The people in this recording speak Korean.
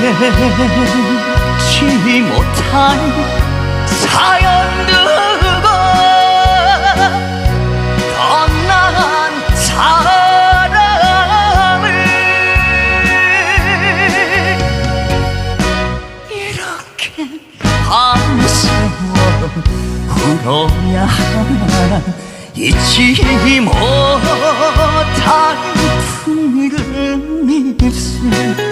잊지 못한 사연 두고 떠난 사람을 이렇게 밤새워 울어야 하나 잊지 못한 푸른 입술